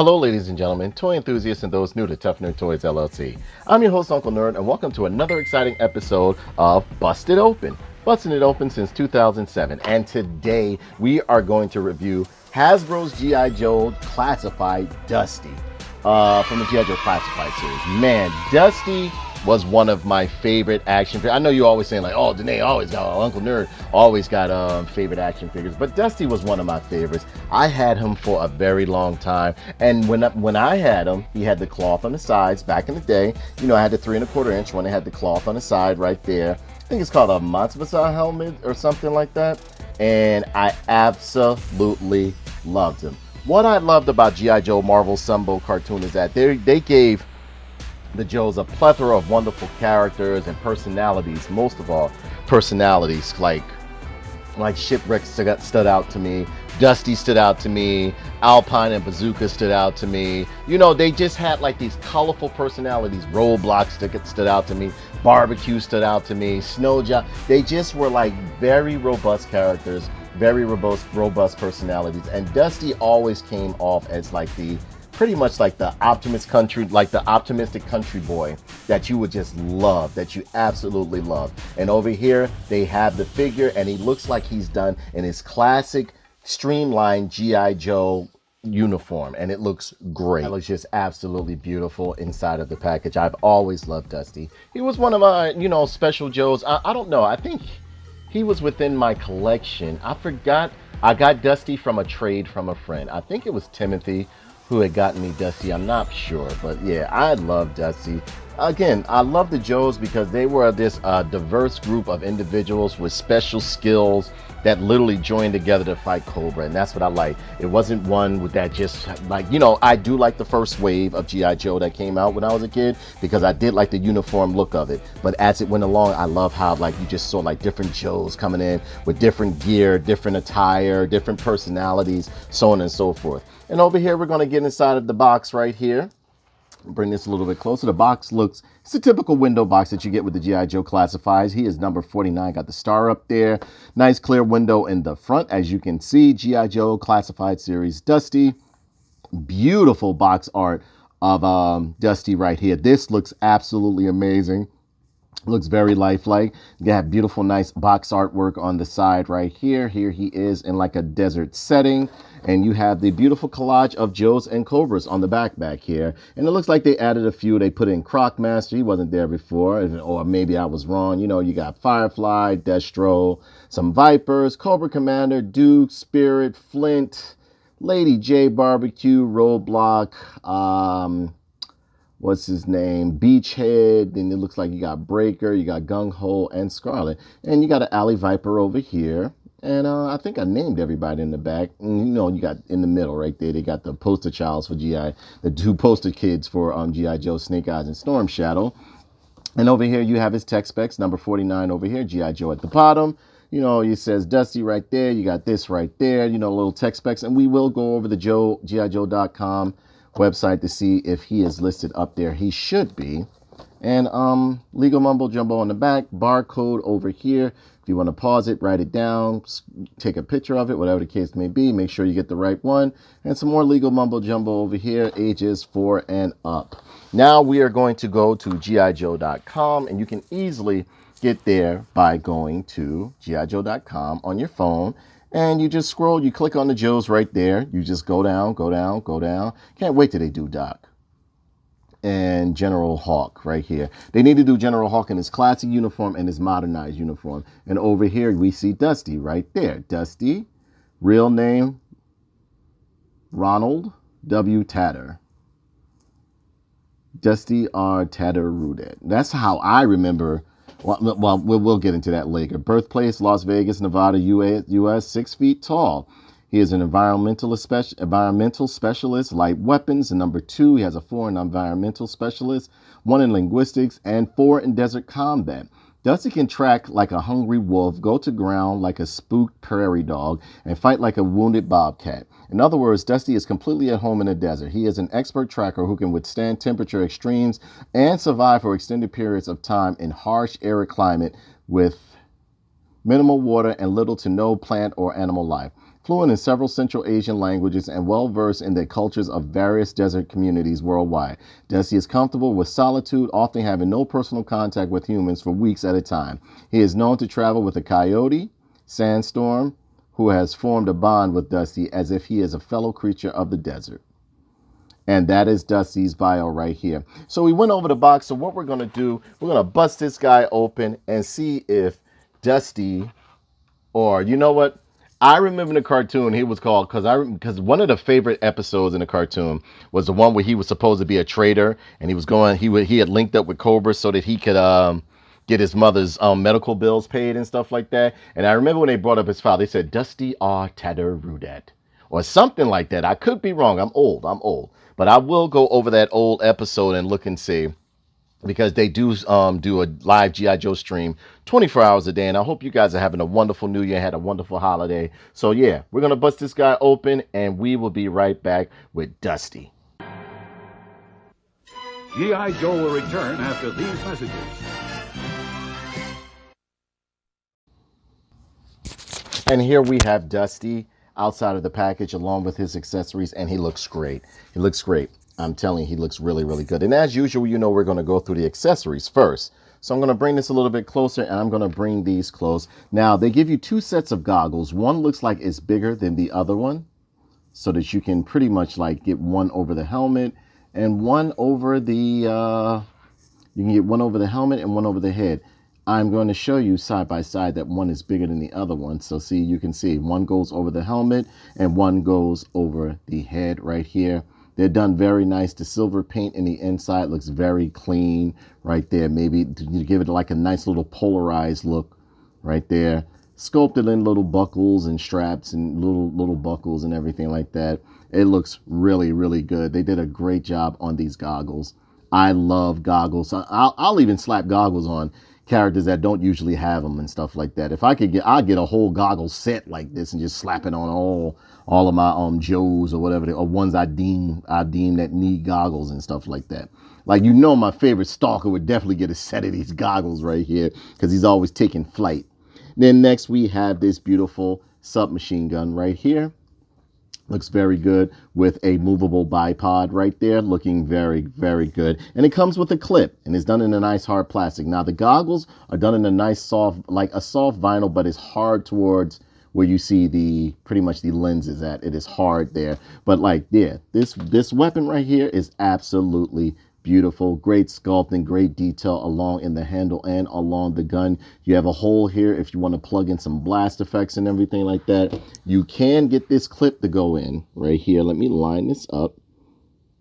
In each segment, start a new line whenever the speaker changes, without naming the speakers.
Hello, ladies and gentlemen, toy enthusiasts and those new to Tough Nerd Toys LLC. I'm your host, Uncle Nerd, and welcome to another exciting episode of Busted Open. Busting it open since 2007, and today we are going to review Hasbro's G.I. Joe Classified Dusty from the G.I. Joe Classified series. Man, Dusty was one of my favorite action figures. I know you're always saying like, oh, Danae always got, Uncle Nerd always got favorite action figures, but Dusty was one of my favorites. I had him for a very long time, and when I had him, he had the cloth on the sides back in the day. You know, I had the 3 1/4 inch one. It had the cloth on the side right there. I think it's called a Matsumoto helmet or something like that, and I absolutely loved him. What I loved about G.I. Joe Marvel Sunbow cartoon is that they gave the Joes a plethora of wonderful characters and personalities. Most of all, personalities like Shipwreck stood out to me, Dusty stood out to me, Alpine and Bazooka stood out to me. You know, they just had like these colorful personalities. Roadblock stood out to me, Barbecue stood out to me, Snowjob. They just were like very robust characters, very robust personalities, and Dusty always came off as like pretty much like the optimistic country boy that you would just love, that you absolutely love. And over here they have the figure, and he looks like he's done in his classic streamlined G.I. Joe uniform, and it looks great. It looks just absolutely beautiful inside of the package. I've always loved Dusty. He was one of my, special Joes. I don't know, I think he was within my collection. I forgot. I got Dusty from a trade from a friend. I think it was Timothy who had gotten me Dusty. I'm not sure, but yeah, I love Dusty. Again, I love the Joes because they were this diverse group of individuals with special skills that literally joined together to fight Cobra, and that's what I like. It wasn't one with that just like, I do like the first wave of G.I. Joe that came out when I was a kid because I did like the uniform look of it. But as it went along, I love how like you just saw like different Joes coming in with different gear, different attire, different personalities, so on and so forth. And over here, we're going to get inside of the box right here. Bring this a little bit closer. The box looks, it's a typical window box that you get with the G.I. Joe Classifieds. He is number 49, got the star up there. Nice clear window in the front. As you can see, G.I. Joe Classified Series Dusty. Beautiful box art of Dusty right here. This looks absolutely amazing. Looks very lifelike. You have beautiful, nice box artwork on the side right here. Here he is in like a desert setting. And you have the beautiful collage of Joes and Cobras on the back here. And it looks like they added a few. They put in Crocmaster. He wasn't there before. Or maybe I was wrong. You got Firefly, Destro, some Vipers, Cobra Commander, Duke, Spirit, Flint, Lady J, Barbecue, Roadblock, what's his name, Beachhead. Then it looks like you got Breaker, you got Gung Ho, and Scarlet. And you got an Alley Viper over here. And I think I named everybody in the back. And, you got in the middle right there, they got the poster childs for G.I., the 2 poster kids for G.I. Joe, Snake Eyes, and Storm Shadow. And over here you have his tech specs, number 49 over here, G.I. Joe at the bottom. It says Dusty right there. You got this right there, little tech specs. And we will go over the GIJoe.com website to see if he is listed up there. He should be. And legal mumbo jumbo on the back, barcode over here. If you want to pause it, write it down, take a picture of it, whatever the case may be. Make sure you get the right one. And some more legal mumbo jumbo over here, ages 4 and up. Now we are going to go to GIJoe.com, and you can easily get there by going to GIJoe.com on your phone. And you just scroll, you click on the Joes right there. You just go down, go down, go down. Can't wait till they do Doc and General Hawk right here. They need to do General Hawk in his classic uniform and his modernized uniform. And over here we see Dusty right there. Dusty, real name Ronald W. Tatter. Dusty R. Tatter Rudet. That's how I remember. Well, we'll get into that later. Birthplace, Las Vegas, Nevada, U.S., 6 feet tall. He is an environmental specialist, light weapons. And number 2, he has a 4 in environmental specialist, 1 in linguistics, and 4 in desert combat. Dusty can track like a hungry wolf, go to ground like a spooked prairie dog, and fight like a wounded bobcat. In other words, Dusty is completely at home in the desert. He is an expert tracker who can withstand temperature extremes and survive for extended periods of time in harsh, arid climate with minimal water and little to no plant or animal life. fluent in several Central Asian languages and well-versed in the cultures of various desert communities worldwide. Dusty is comfortable with solitude, often having no personal contact with humans for weeks at a time. He is known to travel with a coyote, Sandstorm, who has formed a bond with Dusty as if he is a fellow creature of the desert. And that is Dusty's bio right here. So we went over the box. So what we're going to do, we're going to bust this guy open and see if Dusty, or you know what? I remember the cartoon he was called, because one of the favorite episodes in the cartoon was the one where he was supposed to be a trader and he had linked up with Cobra so that he could get his mother's medical bills paid and stuff like that. And I remember when they brought up his file, they said Dusty R. Tadder-Rudet or something like that. I could be wrong. I'm old. But I will go over that old episode and look and see, because they do do a live G.I.Joe stream 24 hours a day. And I hope you guys are having a wonderful New Year, had a wonderful holiday. So yeah, we're going to bust this guy open and we will be right back with Dusty.
G.I. Joe will return after these messages.
And here we have Dusty outside of the package along with his accessories, and he looks great. He looks great. I'm telling you, he looks really, really good. And as usual, you know, we're going to go through the accessories first. So I'm going to bring this a little bit closer, and I'm going to bring these close. Now, they give you two sets of goggles. One looks like it's bigger than the other one, so that you can pretty much like get one over the helmet and one over the, you can get one over the helmet and one over the head. I'm going to show you side by side that one is bigger than the other one. So see, you can see one goes over the helmet and one goes over the head right here. They're done very nice. The silver paint in the inside looks very clean right there. Maybe you give it like a nice little polarized look right there. Sculpted in little buckles and straps and little buckles and everything like that. It looks really, really good. They did a great job on these goggles. I love goggles. I'll even slap goggles on characters that don't usually have them and stuff like that. If I could I'd get a whole goggle set like this and just slap it on all of my Joes or whatever, or ones I deem that need goggles and stuff like that. Like, you know, my favorite stalker would definitely get a set of these goggles right here because he's always taking flight. Then next we have this beautiful submachine gun right here. Looks very good with a movable bipod right there, looking very, very good. And it comes with a clip and it's done in a nice hard plastic. Now the goggles are done in a nice soft, like a soft vinyl, but it's hard towards where you see the pretty much the lenses at. It is hard there. But like, yeah, this weapon right here is absolutely beautiful. Great sculpting, great detail along in the handle and along the gun. You have a hole here if you want to plug in some blast effects and everything like that. You can get this clip to go in right here. Let me line this up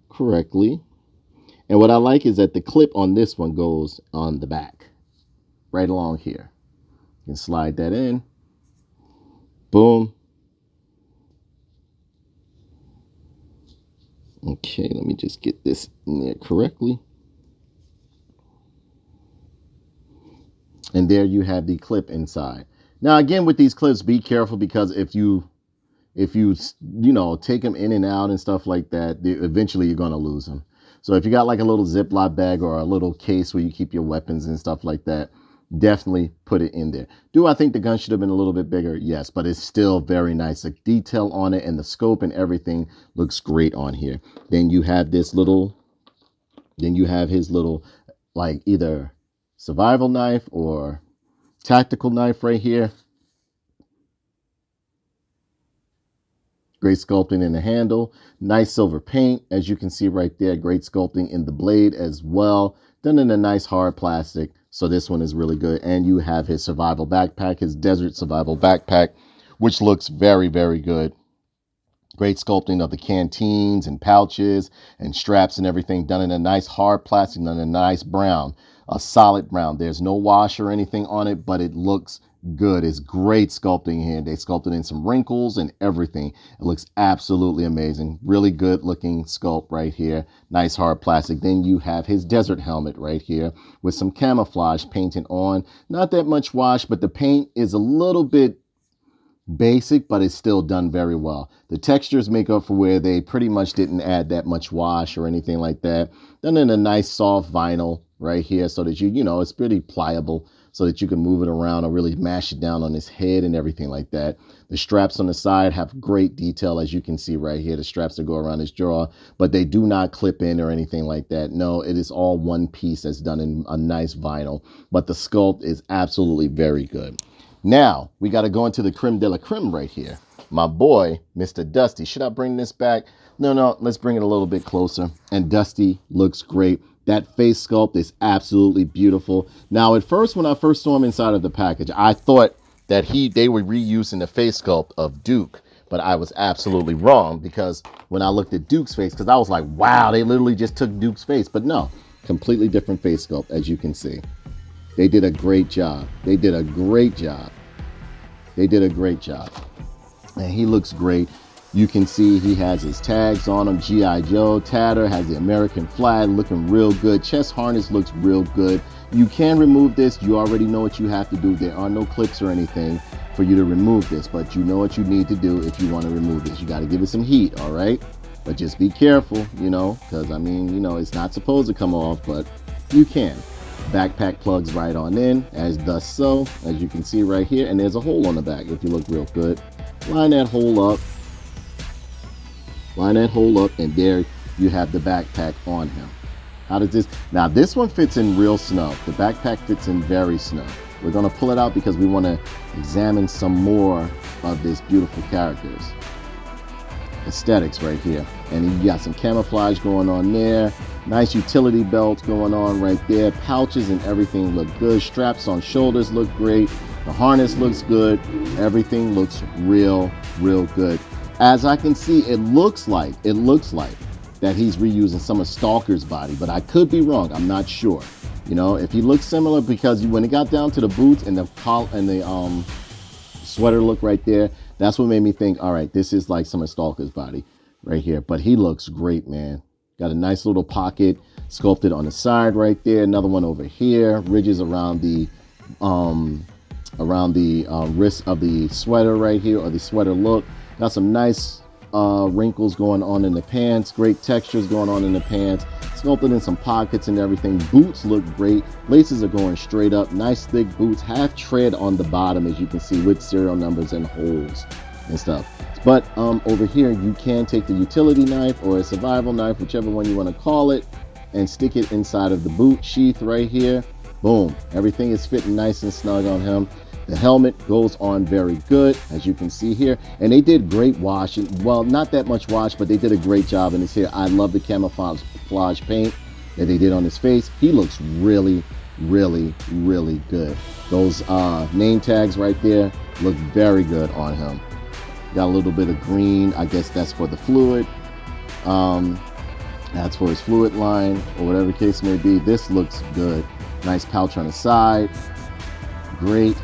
correctly. And what I like is that the clip on this one goes on the back, right along here. You can slide that in. Boom. Okay, let me just get this in there correctly. And there you have the clip inside. Now, again, with these clips, be careful, because if you know, take them in and out and stuff like that, eventually you're going to lose them. So if you got like a little Ziploc bag or a little case where you keep your weapons and stuff like that, definitely put it in there. Do I think the gun should have been a little bit bigger? Yes, but it's still very nice. The detail on it and the scope and everything looks great on here. Then you have his little like either survival knife or tactical knife right here. Great sculpting in the handle, nice silver paint, as you can see right there. Great sculpting in the blade as well, done in a nice hard plastic. So this one is really good. And you have his survival backpack, his desert survival backpack, which looks very, very good. Great sculpting of the canteens and pouches and straps and everything, done in a nice hard plastic, done in a nice brown, a solid brown. There's no wash or anything on it, but it looks good. It's great sculpting here. They sculpted in some wrinkles and everything. It looks absolutely amazing. Really good looking sculpt right here. Nice hard plastic. Then you have his desert helmet right here with some camouflage painted on. Not that much wash, but the paint is a little bit basic, but it's still done very well. The textures make up for where they pretty much didn't add that much wash or anything like that. Done in a nice soft vinyl right here so that you know, it's pretty pliable, so that you can move it around or really mash it down on his head and everything like that. The straps on the side have great detail, as you can see right here, the straps that go around his jaw, but they do not clip in or anything like that. No, it is all one piece that's done in a nice vinyl, but the sculpt is absolutely very good. Now, we got to go into the creme de la creme right here. My boy, Mr. Dusty. Should I bring this back? No, let's bring it a little bit closer. And Dusty looks great. That face sculpt is absolutely beautiful. Now, at first, when I first saw him inside of the package, I thought that they were reusing the face sculpt of Duke, but I was absolutely wrong, because when I looked at Duke's face, because I was like, wow, they literally just took Duke's face. But no, completely different face sculpt, as you can see. They did a great job. They did a great job. They did a great job. And he looks great. You can see he has his tags on him. G.I.Joe tatter, has the American flag, looking real good. Chest harness looks real good. You can remove this. You already know what you have to do. There are no clips or anything for you to remove this, but you know what you need to do if you want to remove this. You got to give it some heat, all right? But just be careful, you know, because, I mean, you know, it's not supposed to come off, but you can. Backpack plugs right on in, as does so, as you can see right here. And there's a hole on the back if you look real good. Line that hole up. Line that hole up, and there you have the backpack on him. How does this? Now, this one fits in real snug. The backpack fits in very snug. We're going to pull it out because we want to examine some more of this beautiful character's aesthetics right here. And you got some camouflage going on there. Nice utility belts going on right there. Pouches and everything look good. Straps on shoulders look great. The harness looks good. Everything looks real good. As I can see, it looks like that he's reusing some of Stalker's body, but I could be wrong. I'm not sure. You know, if he looks similar, because when it got down to the boots and the collar and the sweater look right there, that's what made me think, all right, this is like some of Stalker's body right here. But he looks great, man. Got a nice little pocket sculpted on the side right there. Another one over here. Ridges around the wrist of the sweater right here, or the sweater look. Got some nice wrinkles going on in the pants. Great textures going on in the pants. Sculpted in some pockets and everything. Boots look great. Laces are going straight up. Nice thick boots. Have tread on the bottom, as you can see, with serial numbers and holes and stuff. But over here, you can take the utility knife or a survival knife, whichever one you want to call it, and stick it inside of the boot sheath right here. Boom. Everything is fitting nice and snug on him. The helmet goes on very good, as you can see here. And they did great washing. Well, not that much wash, but they did a great job in his hair. I love the camouflage paint that they did on his face. He looks really good. Those name tags right there look very good on him. Got a little bit of green. I guess that's for the fluid. That's for his fluid line, or whatever the case may be. This looks good. Nice pouch on the side. Great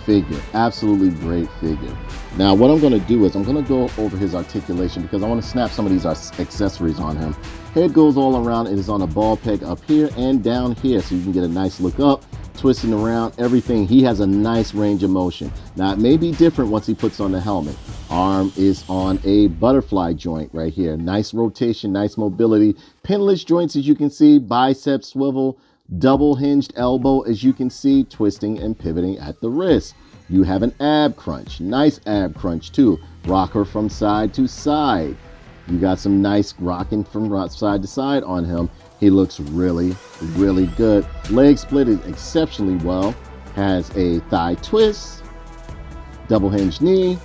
figure. Absolutely great figure. Now, what I'm going to do is I'm going to go over his articulation, because I want to snap some of these accessories on him. Head goes all around. It is on a ball peg up here and down here, so you can get a nice look up, twisting around, everything. He has a nice range of motion. Now, it may be different once he puts on the helmet. Arm is on a butterfly joint right here. Nice rotation, nice mobility. Pinless joints, as you can see. Bicep swivel. Double hinged elbow, as you can see, twisting and pivoting at the wrist. You have an ab crunch. Nice ab crunch too. Rocker from side to side. You got some nice rocking from side to side on him. He looks really good. Leg split is exceptionally well. Has a thigh twist, double hinge knee,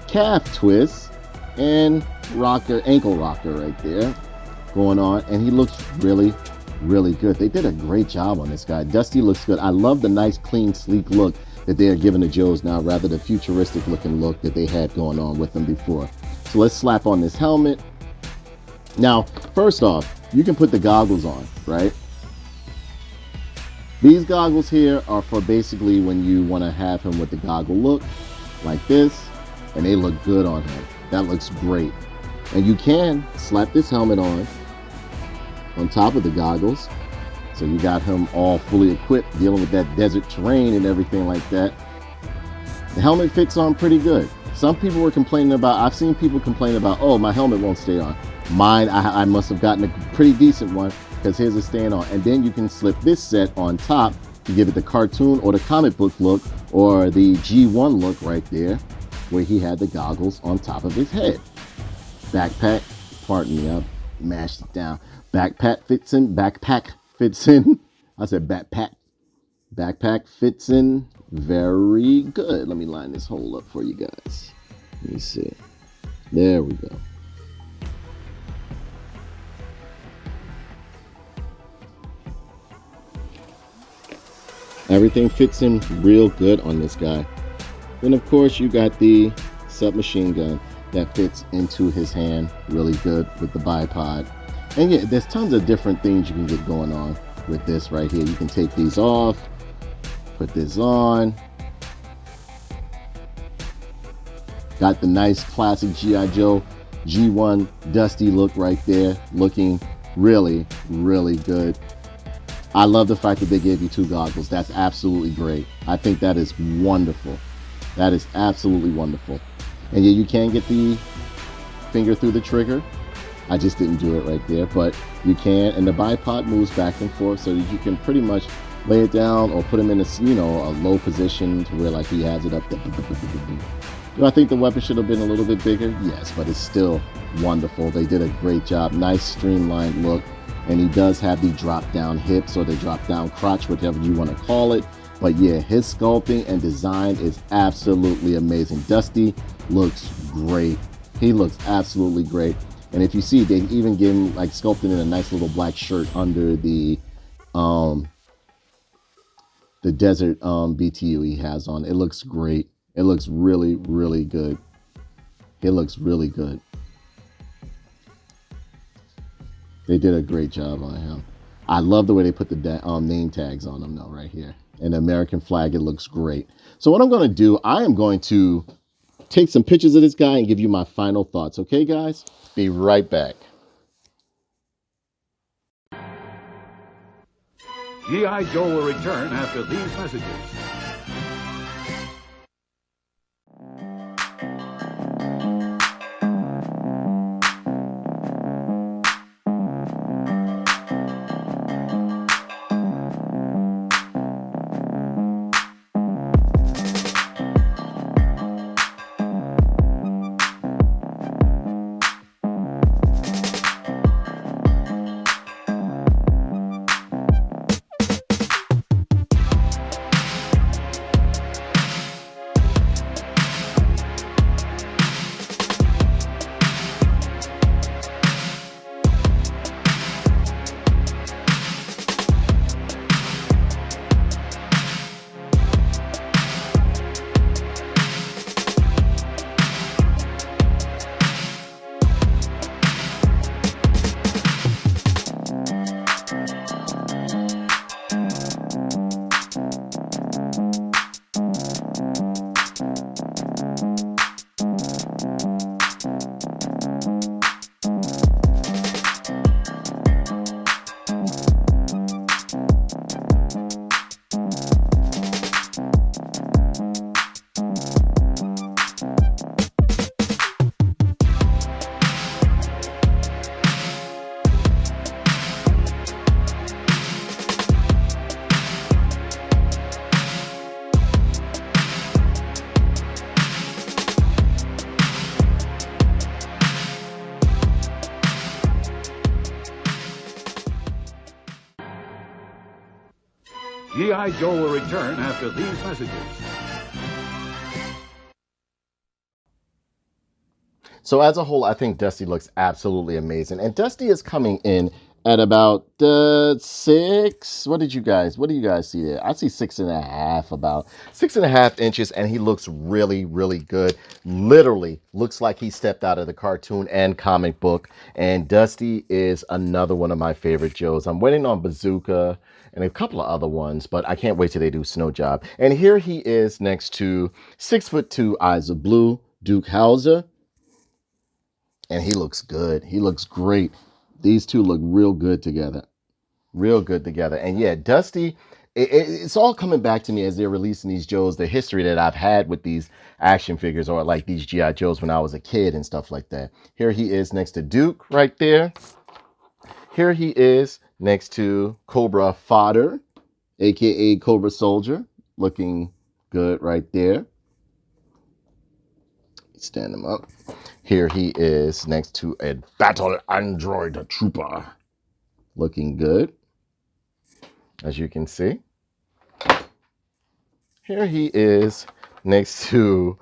calf twist, and ankle rocker right there going on. And he looks really good. They did a great job on this guy. Dusty looks good. I love the nice, clean, sleek look that they are giving the Joes now, rather than the futuristic looking look that they had going on with them before. So let's slap on this helmet. Now, first off, you can put the goggles on, right? These goggles here are for basically when you want to have him with the goggle look like this, and they look good on him. That looks great. And you can slap this helmet on top of the goggles, so you got him all fully equipped, dealing with that desert terrain and everything like that. The helmet fits on pretty good. Some people were complaining about, I've seen people complain about, oh, my helmet won't stay on. Mine, I must have gotten a pretty decent one, because his is staying on. And then you can slip this set on top to give it the cartoon or the comic book look, or the G1 look right there, where he had the goggles on top of his head. Backpack, pardon me, I mashed it down. Backpack fits in. I said backpack. Backpack fits in very good. Let me line this hole up for you guys. Let me see. There we go. Everything fits in real good on this guy. Then of course you got the submachine gun that fits into his hand really good with the bipod. And yeah, there's tons of different things you can get going on with this right here. You can take these off, put this on. Got the nice classic G.I. Joe G1 Dusty look right there, looking really, really good. I love the fact that they gave you two goggles. That's absolutely great. I think that is wonderful. That is absolutely wonderful. And yeah, you can get the finger through the trigger. I just didn't do it right there, but you can. And the bipod moves back and forth so that you can pretty much lay it down or put him in a, a low position to where like he has it up there. Do I think the weapon should have been a little bit bigger? Yes, but it's still wonderful. They did a great job. Nice streamlined look. And he does have the drop down hips or the drop down crotch, whatever you want to call it. But yeah, his sculpting and design is absolutely amazing. Dusty looks great. He looks absolutely great. And if you see, they even give him like sculpted in a nice little black shirt under the desert BTU he has on. It looks great. It looks really, really good. It looks really good. They did a great job on him. I love the way they put the name tags on him though, right here. And the American flag, it looks great. So what I'm going to do, I am going to take some pictures of this guy and give you my final thoughts. Okay, guys? Be right back.
G.I. Joe will return after these messages. G.I. Joe will return after these messages.
So as a whole, I think Dusty looks absolutely amazing. And Dusty is coming in at about 6. What do you guys see there? I see 6.5, about 6.5 inches, and he looks really, really good. Literally looks like he stepped out of the cartoon and comic book. And Dusty is another one of my favorite Joes. I'm waiting on Bazooka and a couple of other ones, but I can't wait till they do Snow Job. And here he is next to 6'2", Eyes of Blue, Duke Hauser. And he looks good. He looks great. These two look real good together. Real good together. And yeah, Dusty, it's all coming back to me as they're releasing these Joes, the history that I've had with these action figures or like these G.I. Joes when I was a kid and stuff like that. Here he is next to Duke right there. Here he is next to Cobra Fodder. aka Cobra Soldier, looking good right there. Stand him up. Here he is next to a battle android trooper, looking good, as you can see. Here he is next to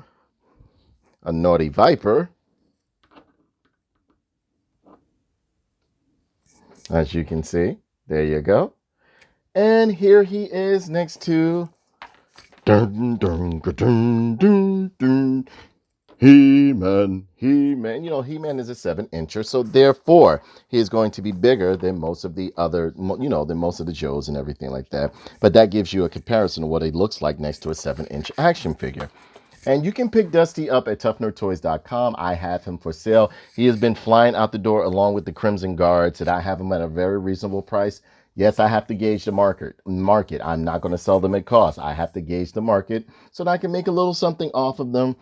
a naughty viper, as you can see. There you go. And here he is next to He-Man. He-Man. You know, He-Man is a 7-incher, so therefore he is going to be bigger than most of the other, than most of the Joes and everything like that. But that gives you a comparison of what he looks like next to a 7-inch action figure. And you can pick Dusty up at toughnerdtoys.com. I have him for sale. He has been flying out the door along with the Crimson Guards, and I have him at a very reasonable price. Yes, I have to gauge the market. I'm not going to sell them at cost. I have to gauge the market so that I can make a little something off of them.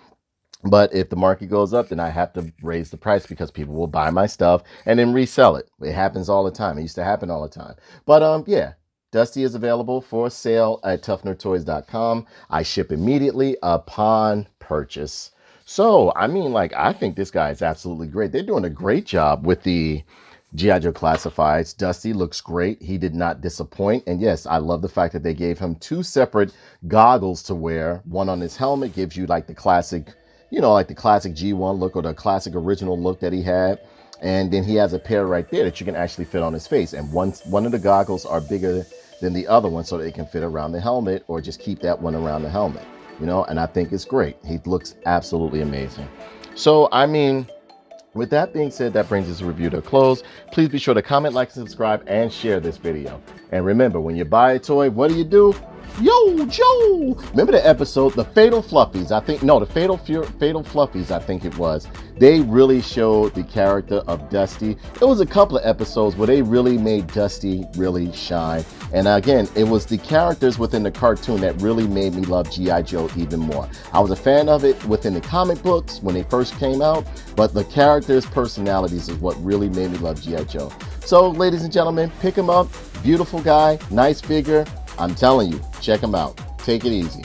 But if the market goes up, then I have to raise the price because people will buy my stuff and then resell it. It happens all the time. It used to happen all the time. But yeah, Dusty is available for sale at toughnerdtoys.com. I ship immediately upon purchase. So, I mean, like, I think this guy is absolutely great. They're doing a great job with the G.I.Joe Classifieds. Dusty looks great. He did not disappoint. And yes, I love the fact that they gave him 2 separate goggles to wear. One on his helmet gives you like the classic, like the classic G1 look or the classic original look that he had. And then he has a pair right there that you can actually fit on his face. And one of the goggles are bigger than the other one so that it can fit around the helmet or just keep that one around the helmet, and I think it's great. He looks absolutely amazing. So, I mean, with that being said, that brings this review to a close. Please be sure to comment, like, subscribe, and share this video. And remember, when you buy a toy, what do? Yo, Joe! Remember the episode, the Fatal Fluffies? The Fatal Fluffies, I think it was. They really showed the character of Dusty. It was a couple of episodes where they really made Dusty really shine. And again, it was the characters within the cartoon that really made me love G.I. Joe even more. I was a fan of it within the comic books when they first came out, but the characters' personalities is what really made me love G.I. Joe. So, ladies and gentlemen, pick him up. Beautiful guy, nice figure. I'm telling you, check him out. Take it easy.